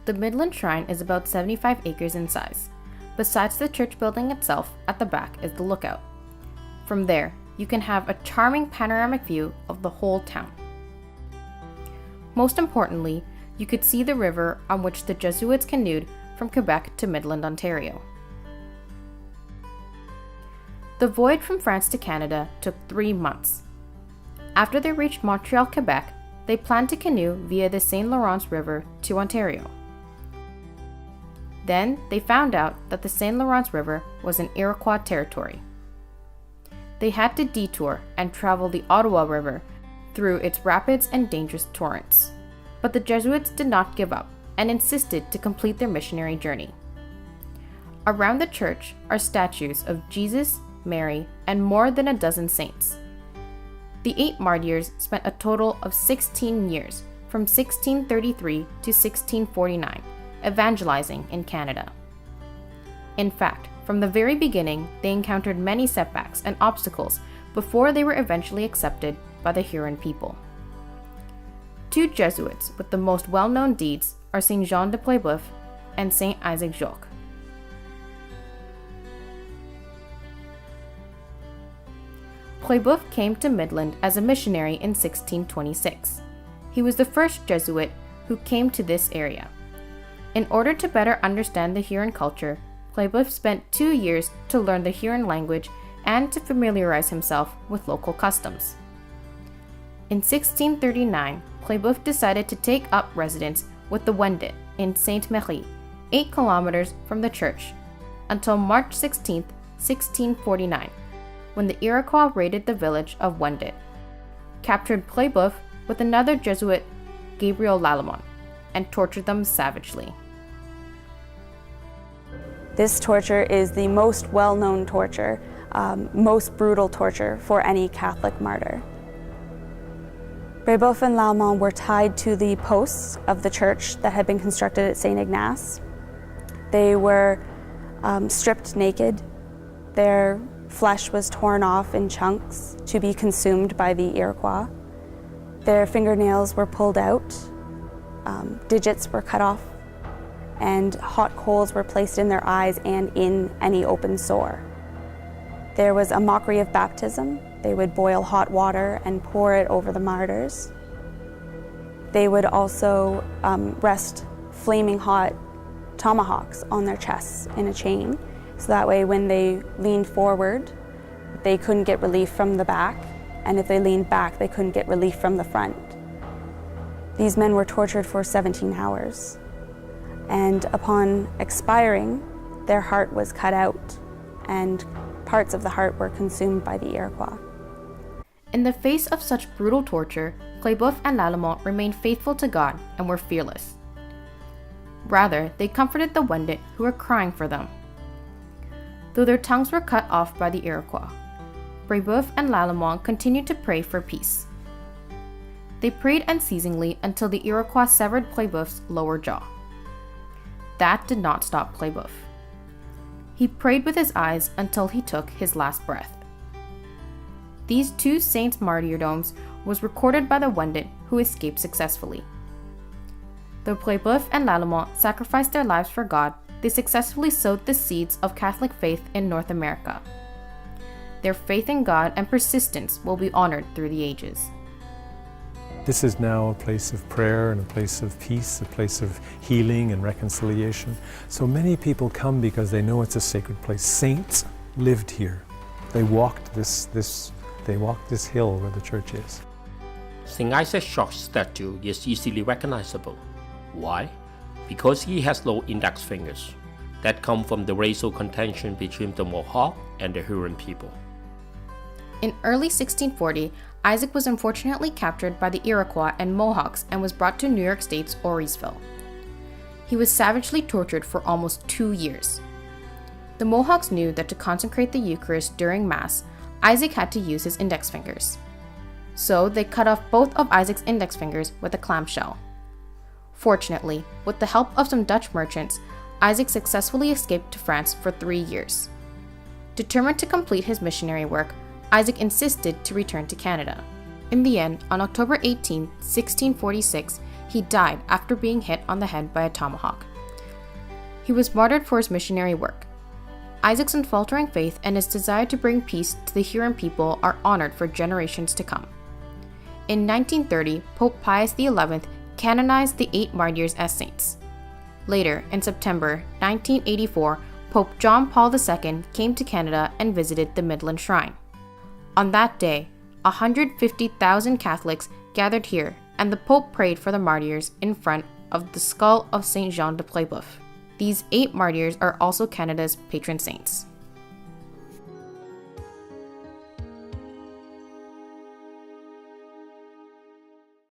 The Midland Shrine is about 75 acres in size. Besides the church building itself, at the back is the lookout. From there, you can have a charming panoramic view of the whole town. Most importantly, you could see the river on which the Jesuits canoed from Quebec to Midland, Ontario. The voyage from France to Canada took 3 months. After they reached Montreal, Quebec, they planned to canoe via the St. Lawrence River to Ontario. Then they found out that the St. Lawrence River was in Iroquois territory. They had to detour and travel the Ottawa River through its rapids and dangerous torrents. But the Jesuits did not give up and insisted to complete their missionary journey. Around the church are statues of Jesus, Mary, and more than a dozen saints. The 8 martyrs spent a total of 16 years, from 1633 to 1649, evangelizing in Canada. In fact, from the very beginning, they encountered many setbacks and obstacles before they were eventually accepted by the Huron people. 2 Jesuits with the most well-known deeds are Saint Jean de Brébeuf and Saint Isaac Jogues. Brébeuf came to Midland as a missionary in 1626. He was the first Jesuit who came to this area. In order to better understand the Huron culture, Brébeuf spent 2 years to learn the Huron language and to familiarize himself with local customs. In 1639, Brébeuf decided to take up residence with the Wendat in Sainte-Marie, 8 kilometers from the church, until March 16, 1649, when the Iroquois raided the village of Wendat, captured Brébeuf with another Jesuit, Gabriel Lallemant, and tortured them savagely. This torture is the most well-known torture, most brutal torture for any Catholic martyr. Brébeuf and Lallemant were tied to the posts of the church that had been constructed at St. Ignace. They were stripped naked. Their flesh was torn off in chunks to be consumed by the Iroquois. Their fingernails were pulled out, digits were cut off, and hot coals were placed in their eyes and in any open sore. There was a mockery of baptism. They would boil hot water and pour it over the martyrs. They would also rest flaming hot tomahawks on their chests in a chain, so that way when they leaned forward, they couldn't get relief from the back, and if they leaned back, they couldn't get relief from the front. These men were tortured for 17 hours, and upon expiring, their heart was cut out, and parts of the heart were consumed by the Iroquois. In the face of such brutal torture, Brébeuf and Lallemant remained faithful to God and were fearless. Rather, they comforted the Wendat who were crying for them. Though their tongues were cut off by the Iroquois, Brébeuf and Lallemant continued to pray for peace. They prayed unceasingly until the Iroquois severed Brébeuf's lower jaw. That did not stop Brébeuf. He prayed with his eyes until he took his last breath. These 2 saints' martyrdoms was recorded by the Wendat who escaped successfully. Though Brébeuf and Lallemant sacrificed their lives for God, they successfully sowed the seeds of Catholic faith in North America. Their faith in God and persistence will be honored through the ages. This is now a place of prayer and a place of peace, a place of healing and reconciliation. So many people come because they know it's a sacred place. Saints lived here. They walked this hill where the church is. St. Isaac Jogues' statue is easily recognizable. Why? Because he has low index fingers that come from the racial contention between the Mohawk and the Huron people. In early 1640, Isaac was unfortunately captured by the Iroquois and Mohawks and was brought to New York State's Orisville. He was savagely tortured for almost 2 years. The Mohawks knew that to consecrate the Eucharist during Mass, Isaac had to use his index fingers. So they cut off both of Isaac's index fingers with a clamshell. Fortunately, with the help of some Dutch merchants, Isaac successfully escaped to France for 3 years. Determined to complete his missionary work, Isaac insisted to return to Canada. In the end, on October 18, 1646, He died after being hit on the head by a tomahawk. He was martyred for his missionary work. Isaac's unfaltering faith and his desire to bring peace to the Huron people are honored for generations to come. In 1930, Pope Pius XI canonized the 8 martyrs as saints. Later, in September 1984, Pope John Paul II came to Canada and visited the Midland Shrine. On that day, 150,000 Catholics gathered here, and the Pope prayed for the martyrs in front of the skull of Saint Jean de Brébeuf. These 8 martyrs are also Canada's patron saints.